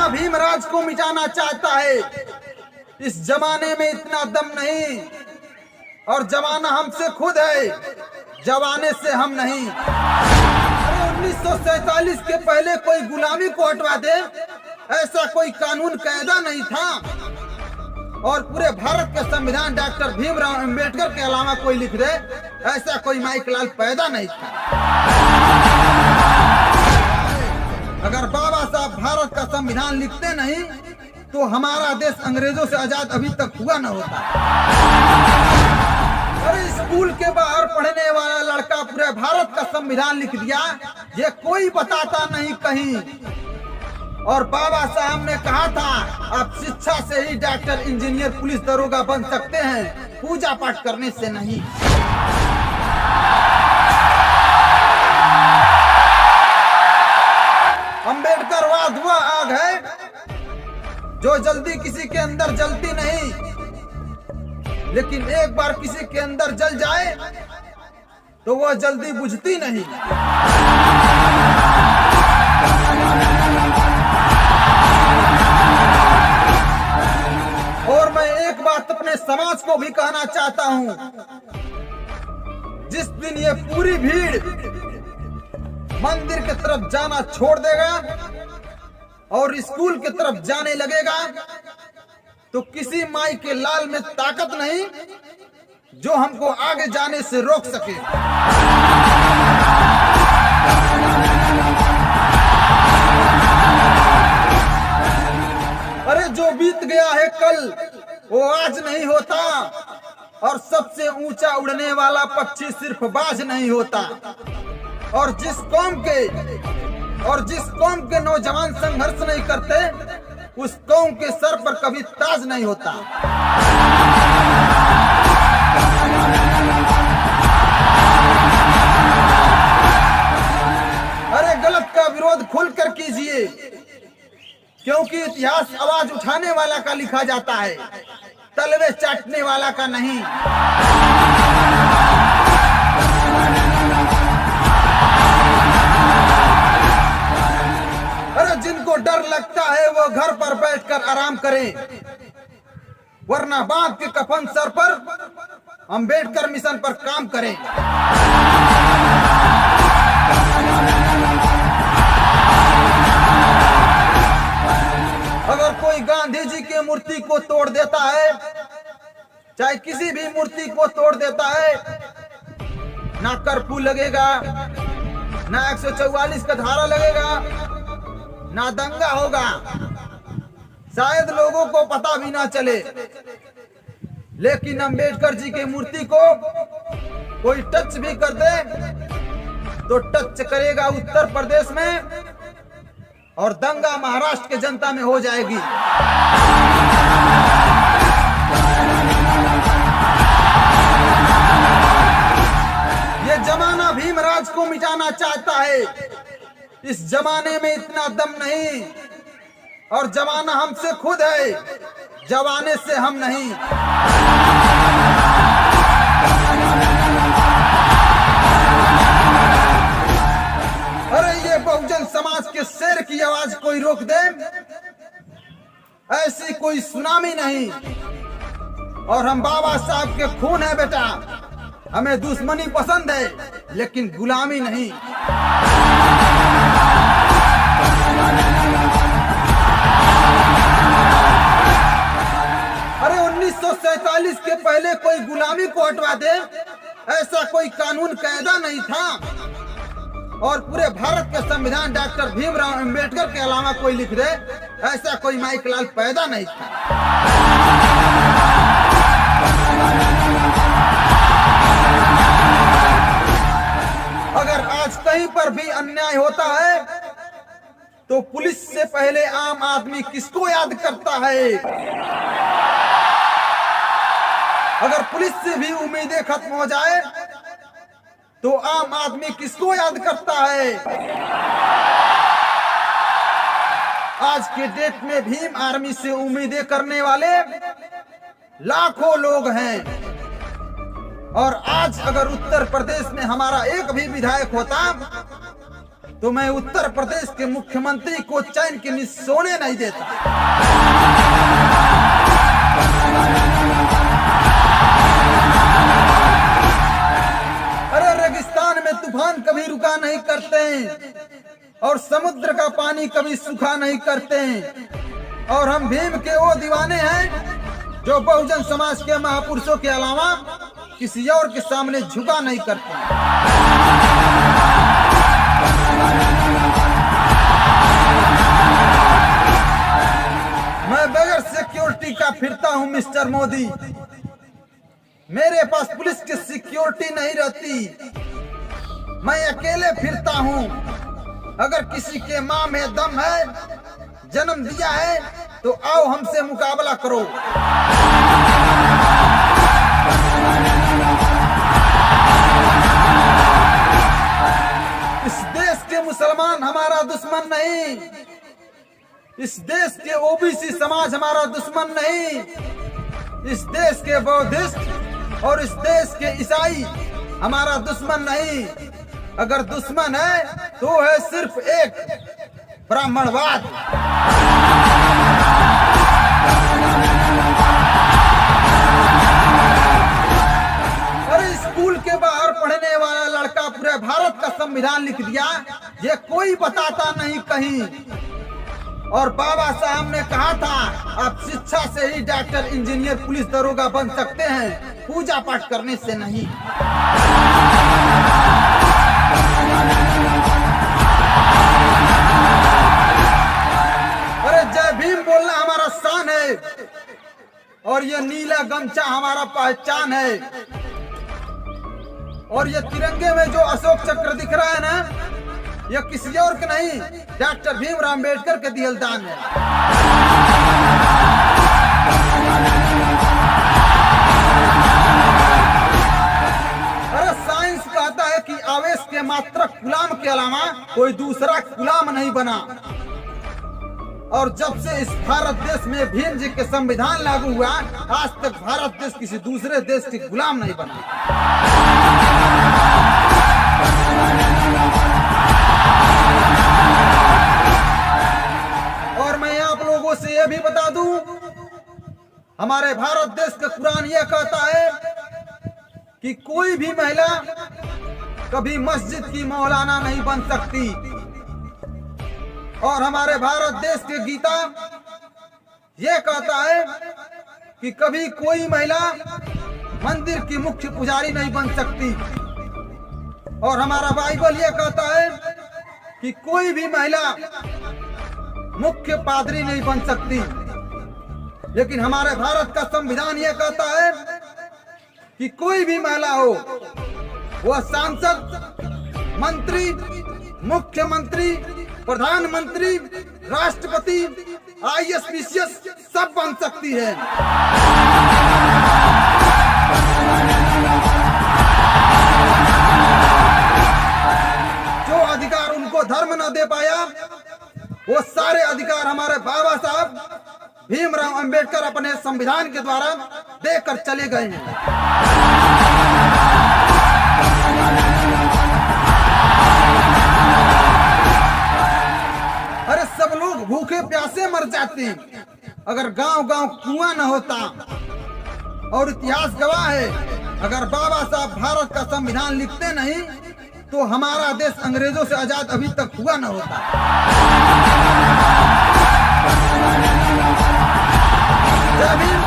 भीमराज को मिटाना चाहता है। इस जमाने में इतना दम नहीं, और जमाना हमसे खुद है, जमाने से हम नहीं। अरे 1947 के पहले कोई गुलामी को हटवा दे, ऐसा कोई कानून कायदा नहीं था। और पूरे भारत का संविधान डॉक्टर भीमराव अंबेडकर के अलावा कोई लिख दे, ऐसा कोई माइकलाल पैदा नहीं था। अगर बाबा साहब भारत का संविधान लिखते नहीं तो हमारा देश अंग्रेजों से आजाद अभी तक हुआ न होता। अरे स्कूल के बाहर पढ़ने वाला लड़का पूरे भारत का संविधान लिख दिया, ये कोई बताता नहीं कहीं। और बाबा साहब ने कहा था, आप शिक्षा से ही डॉक्टर, इंजीनियर, पुलिस, दरोगा बन सकते हैं, पूजा पाठ करने से नहीं। अंबेडकरवाद वह आग है जो जल्दी किसी के अंदर जलती नहीं, लेकिन एक बार किसी के अंदर जल जाए तो वह जल्दी बुझती नहीं। और मैं एक बात अपने समाज को भी कहना चाहता हूं, जिस दिन ये पूरी भीड़ मंदिर की तरफ जाना छोड़ देगा और स्कूल की तरफ जाने लगेगा, तो किसी माई के लाल में ताकत नहीं जो हमको आगे जाने से रोक सके। अरे जो बीत गया है कल, वो आज नहीं होता। और सबसे ऊंचा उड़ने वाला पक्षी सिर्फ बाज नहीं होता। और जिस कौम के नौजवान संघर्ष नहीं करते, उस कौम के सर पर कभी ताज नहीं होता। अरे गलत का विरोध खुलकर कीजिए, क्योंकि इतिहास आवाज उठाने वाला का लिखा जाता है, तलवे चाटने वाला का नहीं। अरे जिनको डर लगता है वो घर पर बैठकर आराम करें, वरना बाप के कफन सर पर अंबेडकर मिशन पर काम करें। अगर कोई गांधी जी की मूर्ति को तोड़ देता है, चाहे किसी भी मूर्ति को तोड़ देता है, ना कर्फ्यू लगेगा, ना 144 का धारा लगेगा, ना दंगा होगा, शायद लोगों को पता भी ना चले। लेकिन अंबेडकर जी की मूर्ति को कोई टच भी कर दे तो टच करेगा उत्तर प्रदेश में, और दंगा महाराष्ट्र के जनता में हो जाएगी। ये जमाना भीमराज को मिटाना चाहता है। इस जमाने में इतना दम नहीं, और जमाना हमसे खुद है, जमाने से हम नहीं। अरे ये बहुजन समाज के शेर की आवाज कोई रोक दे, ऐसी कोई सुनामी नहीं। और हम बाबा साहब के खून है बेटा, हमें दुश्मनी पसंद है लेकिन गुलामी नहीं। अरे 1947 के पहले कोई गुलामी को हटवा दे, ऐसा कोई कानून कायदा नहीं था। और पूरे भारत का संविधान डॉक्टर भीमराव अंबेडकर के अलावा कोई लिख दे, ऐसा कोई माइकलाल पैदा नहीं था। अगर आज कहीं पर भी अन्याय होता है तो पुलिस से पहले आम आदमी किसको याद करता है? अगर पुलिस से भी उम्मीदें खत्म हो जाए तो आम आदमी किसको याद करता है? आज के डेट में भीम आर्मी से उम्मीदें करने वाले लाखों लोग हैं। और आज अगर उत्तर प्रदेश में हमारा एक भी विधायक होता तो मैं उत्तर प्रदेश के मुख्यमंत्री को चैन की नींद सोने नहीं देता। अरे रेगिस्तान में तूफान कभी रुका नहीं करते और समुद्र का पानी कभी सूखा नहीं करते। और हम भीम के वो दीवाने हैं जो बहुजन समाज के महापुरुषों के अलावा किसी और के सामने झुका नहीं करते। मैं बगैर सिक्योरिटी का फिरता हूं मिस्टर मोदी। मेरे पास पुलिस की सिक्योरिटी नहीं रहती, मैं अकेले फिरता हूं। अगर किसी के मां में दम है, जन्म दिया है, तो आओ हमसे मुकाबला करो। इस देश के मुसलमान हमारा दुश्मन नहीं, इस देश के ओबीसी समाज हमारा दुश्मन नहीं, इस देश के बौद्धिस्ट और इस देश के ईसाई हमारा दुश्मन नहीं। अगर दुश्मन है तो है सिर्फ एक ब्राह्मणवाद। अरे स्कूल के बाहर पढ़ने वाला लड़का पूरे भारत का संविधान लिख दिया, ये कोई बताता नहीं कहीं। और बाबा साहब ने कहा था आप शिक्षा से ही डॉक्टर, इंजीनियर, पुलिस, दरोगा बन सकते हैं, पूजा पाठ करने से नहीं। अरे जय भीम बोलना हमारा शान है और ये नीला गमछा हमारा पहचान है। और ये तिरंगे में जो अशोक चक्र दिख रहा है ना, यह किसी और के नहीं, डॉक्टर भीमराव अम्बेडकर के दिए दान है। अरे साइंस कहता है कि आवेश के मात्रक गुलाम के अलावा कोई दूसरा गुलाम नहीं बना। और जब से इस भारत देश में भीम जी के संविधान लागू हुआ, आज तक भारत देश किसी दूसरे देश के गुलाम नहीं बना। और मैं आप लोगों से यह भी बता दूं, हमारे भारत देश का कुरान यह कहता है कि कोई भी महिला कभी मस्जिद की मौलाना नहीं बन सकती। और हमारे भारत देश के गीता यह कहता है कि कभी कोई महिला मंदिर की मुख्य पुजारी नहीं बन सकती। और हमारा बाइबल यह कहता है कि कोई भी महिला मुख्य पादरी नहीं बन सकती। लेकिन हमारे भारत का संविधान यह कहता है कि कोई भी महिला हो, वह सांसद, मंत्री, मुख्यमंत्री, प्रधानमंत्री, राष्ट्रपति, IAS, PCS सब बन सकती है। जो अधिकार उनको धर्म न दे पाया, वो सारे अधिकार हमारे बाबा साहब भीमराव अंबेडकर अपने संविधान के द्वारा देकर चले गए हैं। अरे सब लोग भूखे प्यासे मर जाते अगर गांव-गांव कुआं न होता। और इतिहास गवाह है, अगर बाबा साहब भारत का संविधान लिखते नहीं तो हमारा देश अंग्रेजों से आजाद अभी तक हुआ न होता। जय भीम।